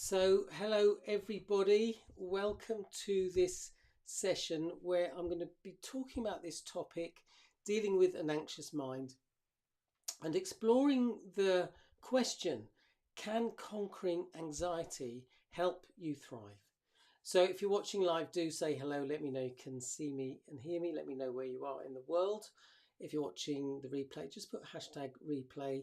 So, hello everybody. Welcome to this session where I'm going to be talking about this topic, dealing with an anxious mind, and exploring the question, can conquering anxiety help you thrive? So if you're watching live, do say hello. Let me know you can see me and hear me. Let me know where you are in the world. If you're watching the replay, just put hashtag replay.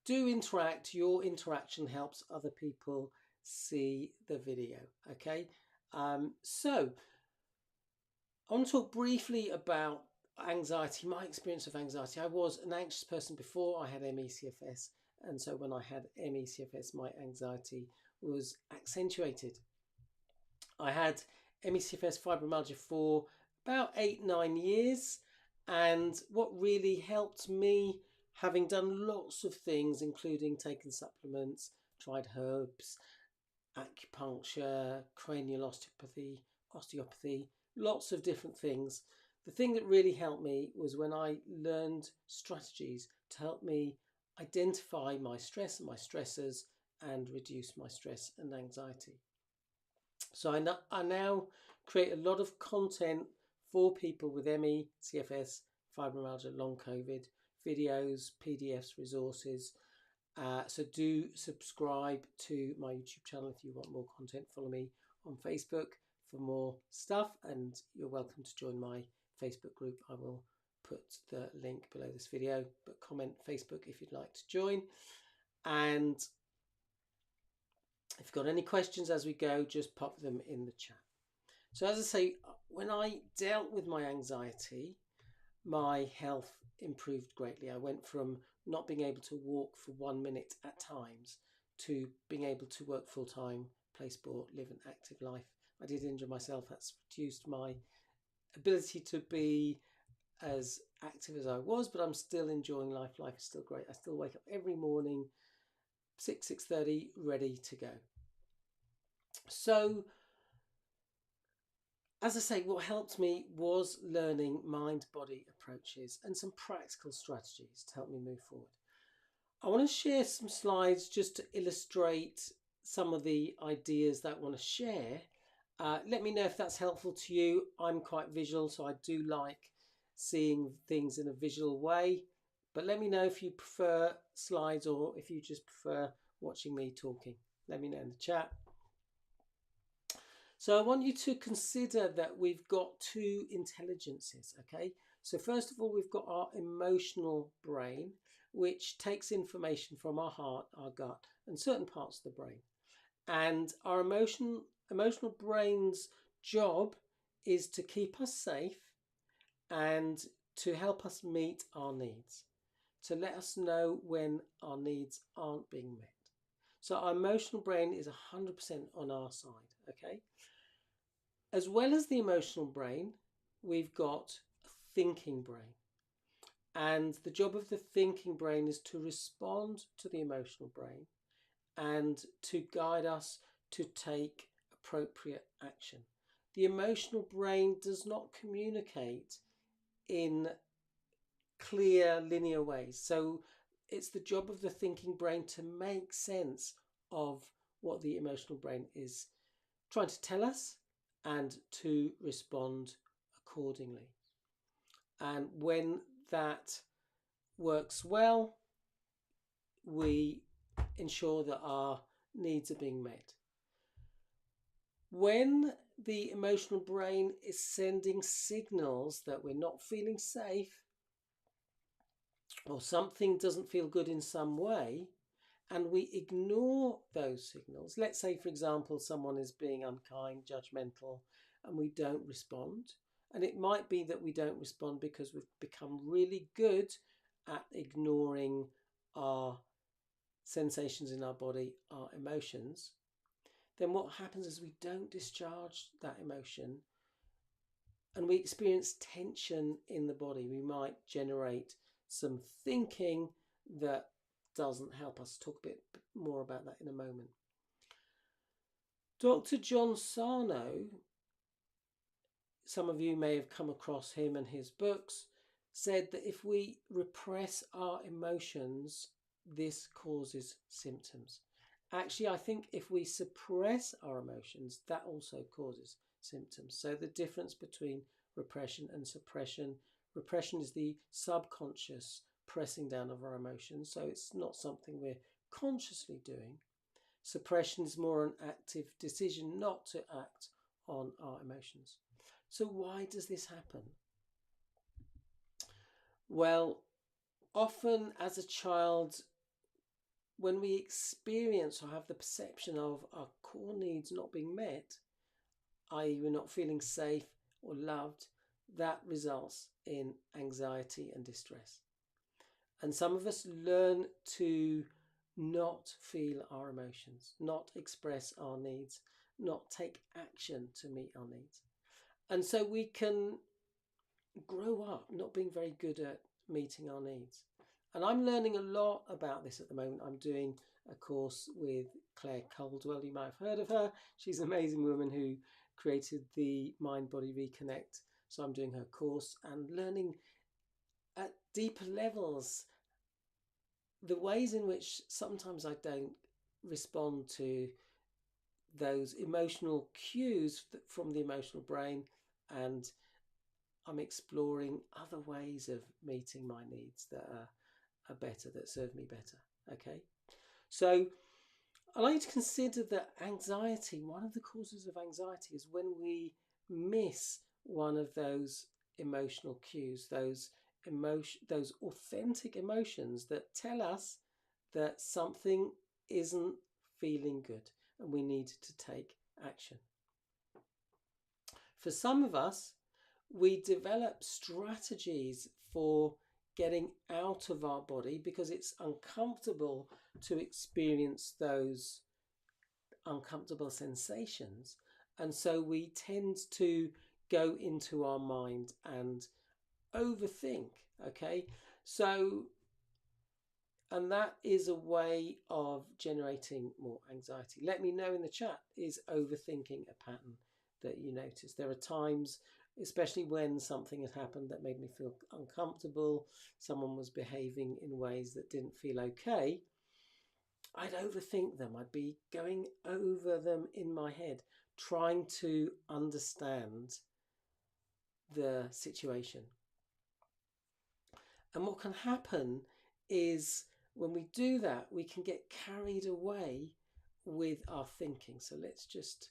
Do interact. Your interaction helps other people see the video. Okay, so I want to talk briefly about anxiety, my experience of anxiety. I was an anxious person before I had ME/CFS, and so when I had ME/CFS, my anxiety was accentuated. I had ME/CFS fibromyalgia for about 8-9 years, and what really helped me, having done lots of things, including taken supplements, tried herbs, acupuncture, cranial osteopathy, lots of different things. The thing that really helped me was when I learned strategies to help me identify my stress and my stressors and reduce my stress and anxiety. So I now create a lot of content for people with ME, CFS, fibromyalgia, long COVID, videos, PDFs, resources. So do subscribe to my YouTube channel if you want more content. Follow me on Facebook for more stuff, and you're welcome to join my Facebook group. I will put the link below this video, but comment Facebook if you'd like to join. And if you've got any questions as we go, just pop them in the chat. So as I say, when I dealt with my anxiety, my health improved greatly. I went from not being able to walk for 1 minute at times to being able to work full time, play sport, live an active life. I did injure myself. That's reduced my ability to be as active as I was, but I'm still enjoying life. Life is still great. I still wake up every morning, 6:30, ready to go. So, as I say, what helped me was learning mind-body approaches and some practical strategies to help me move forward. I want to share some slides just to illustrate some of the ideas that I want to share. Let me know if that's helpful to you. I'm quite visual, so I do like seeing things in a visual way. But let me know if you prefer slides or if you just prefer watching me talking. Let me know in the chat. So I want you to consider that we've got two intelligences, okay? So first of all, we've got our emotional brain, which takes information from our heart, our gut, and certain parts of the brain. And our emotional brain's job is to keep us safe and to help us meet our needs, to let us know when our needs aren't being met. So our emotional brain is 100% on our side, okay? As well as the emotional brain, we've got a thinking brain. And the job of the thinking brain is to respond to the emotional brain and to guide us to take appropriate action. The emotional brain does not communicate in clear linear ways. So it's the job of the thinking brain to make sense of what the emotional brain is trying to tell us and to respond accordingly. And when that works well, we ensure that our needs are being met. When the emotional brain is sending signals that we're not feeling safe or something doesn't feel good in some way, and we ignore those signals, let's say, for example, someone is being unkind, judgmental, and we don't respond. And it might be that we don't respond because we've become really good at ignoring our sensations in our body, our emotions. Then what happens is we don't discharge that emotion and we experience tension in the body. We might generate some thinking that doesn't help us. Talk a bit more about that in a moment. Dr. John Sarno, some of you may have come across him and his books, said that if we repress our emotions, this causes symptoms. Actually, I think if we suppress our emotions, that also causes symptoms. So the difference between repression and suppression: repression is the subconscious pressing down of our emotions, so it's not something we're consciously doing. Suppression is more an active decision not to act on our emotions. So why does this happen? Well, often as a child, when we experience or have the perception of our core needs not being met, i.e., we're not feeling safe or loved, that results in anxiety and distress. And some of us learn to not feel our emotions, not express our needs, not take action to meet our needs. And so we can grow up not being very good at meeting our needs. And I'm learning a lot about this at the moment. I'm doing a course with Claire Caldwell. You might have heard of her. She's an amazing woman who created the Mind Body Reconnect. So I'm doing her course and learning at deeper levels the ways in which sometimes I don't respond to those emotional cues from the emotional brain, and I'm exploring other ways of meeting my needs that are better, that serve me better. Okay, so I like to consider that anxiety, one of the causes of anxiety is when we miss one of those emotional cues, those authentic emotions that tell us that something isn't feeling good and we need to take action. For some of us, we develop strategies for getting out of our body because it's uncomfortable to experience those uncomfortable sensations. And so we tend to go into our mind and overthink. Okay. So, and that is a way of generating more anxiety. Let me know in the chat, is overthinking a pattern that you notice? There are times, especially when something had happened that made me feel uncomfortable, someone was behaving in ways that didn't feel okay, I'd overthink them. I'd be going over them in my head, trying to understand the situation. And what can happen is when we do that, we can get carried away with our thinking. So let's just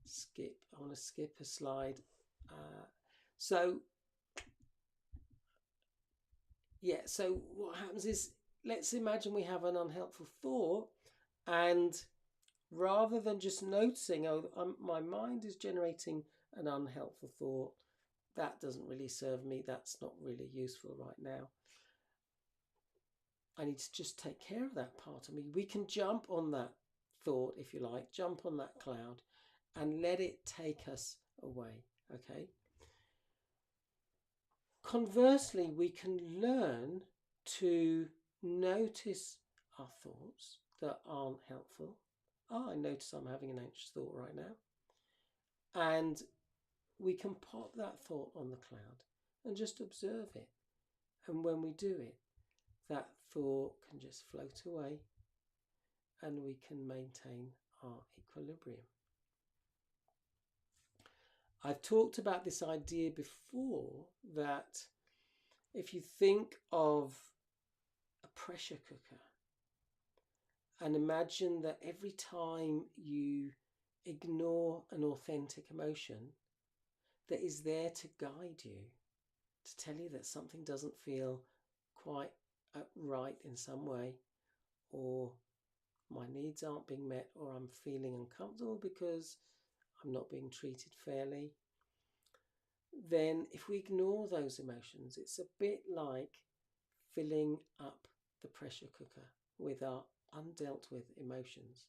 skip. I want to skip a slide. So what happens is, let's imagine we have an unhelpful thought, and rather than just noticing, my mind is generating an unhelpful thought, that doesn't really serve me, that's not really useful right now, I need to just take care of that part of me. We can jump on that thought, if you like, jump on that cloud and let it take us away. Okay. Conversely, we can learn to notice our thoughts that aren't helpful. I notice I'm having an anxious thought right now. And we can pop that thought on the cloud and just observe it. And when we do it, that thought can just float away and we can maintain our equilibrium. I've talked about this idea before, that if you think of a pressure cooker and imagine that every time you ignore an authentic emotion that is there to guide you, to tell you that something doesn't feel quite right in some way, or my needs aren't being met, or I'm feeling uncomfortable because I'm not being treated fairly, then if we ignore those emotions, it's a bit like filling up the pressure cooker with our undealt with emotions.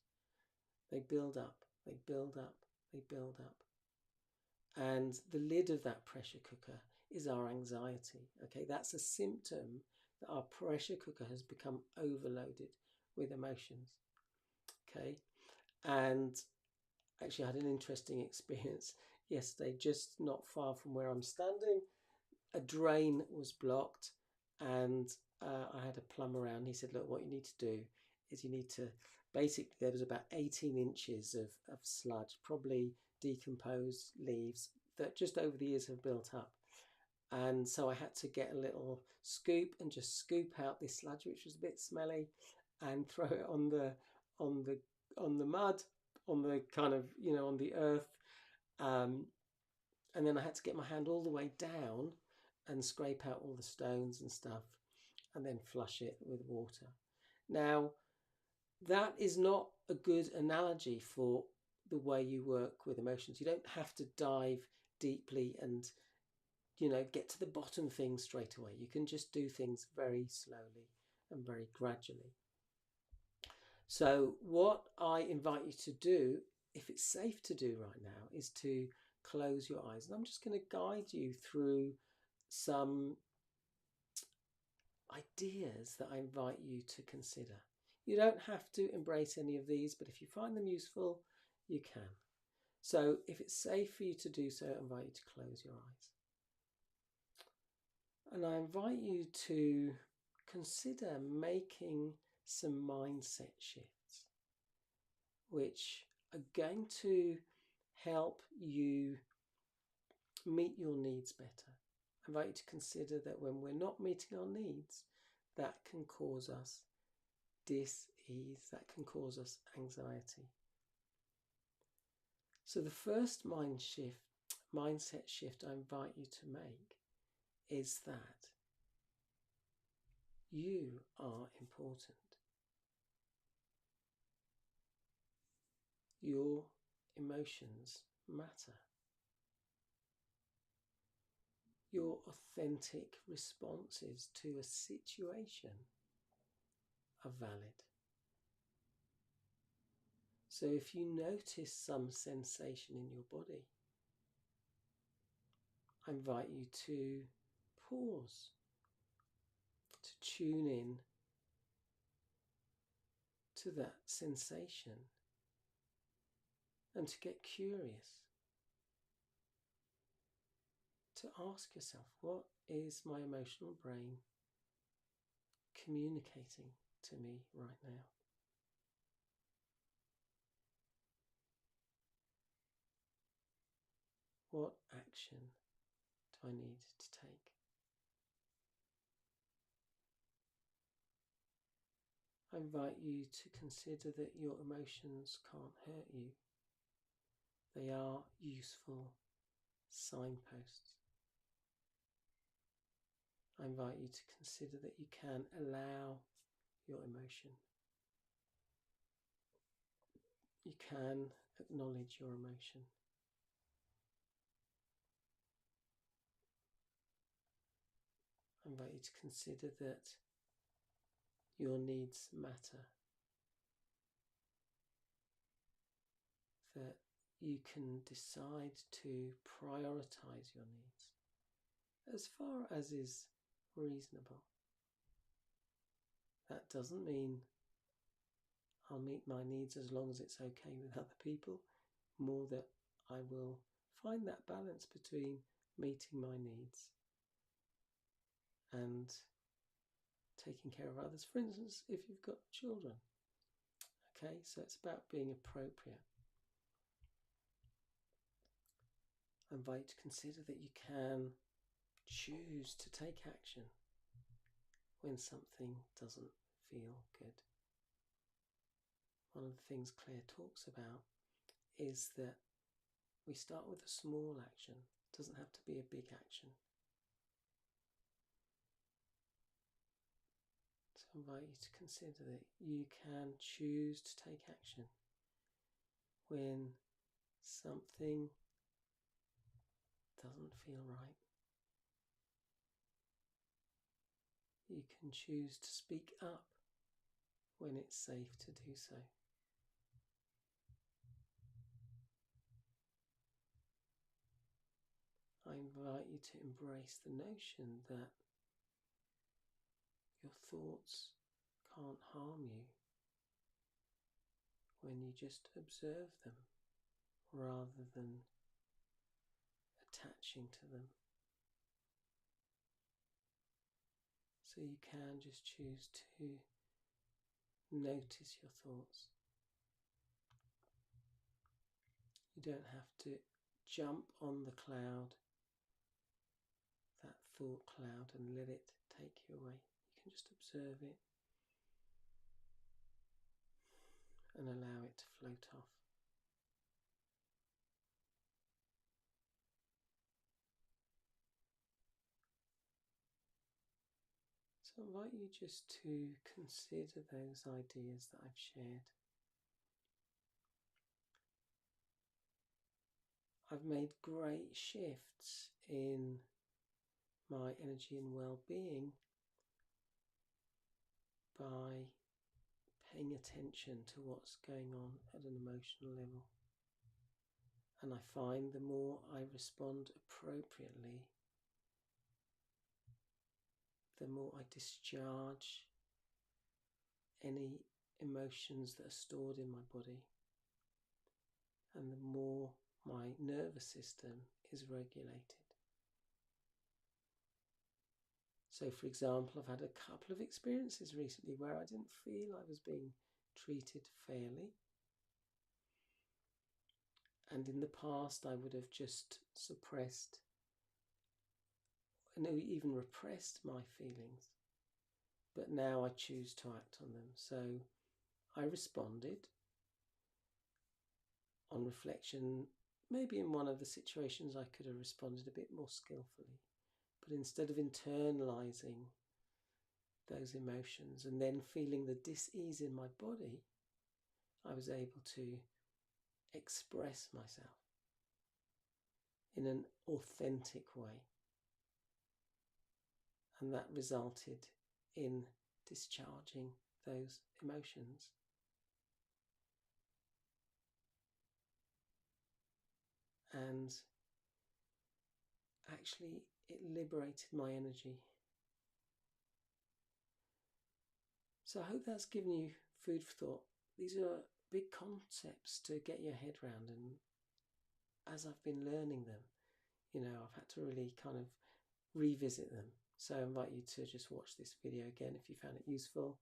They build up, they build up, they build up. And the lid of that pressure cooker is our anxiety. Okay, that's a symptom that our pressure cooker has become overloaded with emotions. Okay, and actually I had an interesting experience yesterday, just not far from where I'm standing. A drain was blocked, and I had a plumber around. He said, look, what you need to do is you need to, basically there was about 18 inches of sludge, probably decomposed leaves that just over the years have built up. And so I had to get a little scoop and just scoop out this sludge, which was a bit smelly, and throw it on the mud, on the kind of, on the earth. And then I had to get my hand all the way down and scrape out all the stones and stuff, and then flush it with water. Now, that is not a good analogy for the way you work with emotions. You don't have to dive deeply and get to the bottom things straight away. You can just do things very slowly and very gradually. So what I invite you to do, if it's safe to do right now, is to close your eyes. And I'm just going to guide you through some ideas that I invite you to consider. You don't have to embrace any of these, but if you find them useful, you can. So if it's safe for you to do so, I invite you to close your eyes. And I invite you to consider making some mindset shifts, which are going to help you meet your needs better. I invite you to consider that when we're not meeting our needs, that can cause us dis-ease, that can cause us anxiety. So the first mindset shift I invite you to make is that you are important. Your emotions matter. Your authentic responses to a situation are valid. So if you notice some sensation in your body, I invite you to pause, to tune in to that sensation and to get curious, to ask yourself, what is my emotional brain communicating to me right now? What action do I need to take? I invite you to consider that your emotions can't hurt you. They are useful signposts. I invite you to consider that you can allow your emotion. You can acknowledge your emotion. I invite you to consider that your needs matter, that you can decide to prioritize your needs as far as is reasonable. That doesn't mean I'll meet my needs as long as it's okay with other people, more that I will find that balance between meeting my needs and taking care of others. For instance, if you've got children, okay, so it's about being appropriate. I invite you to consider that you can choose to take action when something doesn't feel good. One of the things Claire talks about is that we start with a small action. It doesn't have to be a big action. So I invite you to consider that you can choose to take action when something doesn't feel right. You can choose to speak up when it's safe to do so. I invite you to embrace the notion that your thoughts can't harm you when you just observe them rather than attaching to them. So you can just choose to notice your thoughts. You don't have to jump on the cloud, that thought cloud, and let it take you away. You can just observe it and allow it to float off. So I invite you just to consider those ideas that I've shared. I've made great shifts in my energy and well-being by paying attention to what's going on at an emotional level. And I find the more I respond appropriately, the more I discharge any emotions that are stored in my body, and the more my nervous system is regulated. So, for example, I've had a couple of experiences recently where I didn't feel I was being treated fairly. And in the past, I would have just suppressed and even repressed my feelings. But now I choose to act on them. So I responded. On reflection, maybe in one of the situations I could have responded a bit more skillfully. But instead of internalizing those emotions and then feeling the dis-ease in my body, I was able to express myself in an authentic way. And that resulted in discharging those emotions. And actually, it liberated my energy. So I hope that's given you food for thought. These are big concepts to get your head around, and as I've been learning them, I've had to really kind of revisit them. So I invite you to just watch this video again if you found it useful,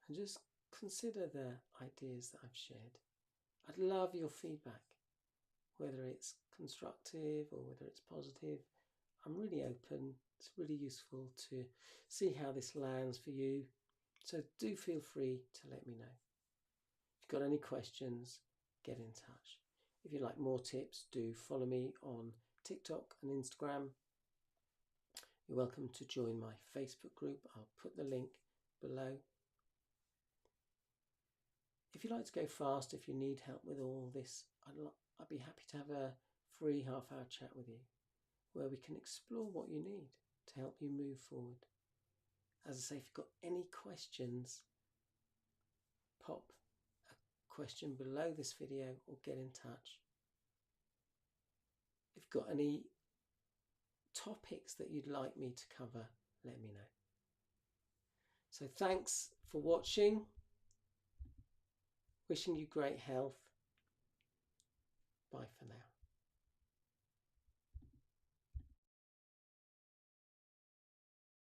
and just consider the ideas that I've shared. I'd love your feedback, whether it's constructive or whether it's positive. I'm really open. It's really useful to see how this lands for you. So do feel free to let me know. If you've got any questions, get in touch. If you'd like more tips, do follow me on TikTok and Instagram. You're welcome to join my Facebook group. I'll put the link below. If you'd like to go fast, if you need help with all this, I'd be happy to have a free half-hour chat with you where we can explore what you need to help you move forward. As I say, if you've got any questions, pop a question below this video or get in touch. If you've got any topics that you'd like me to cover, let me know. So thanks for watching. Wishing you great health. Bye for now.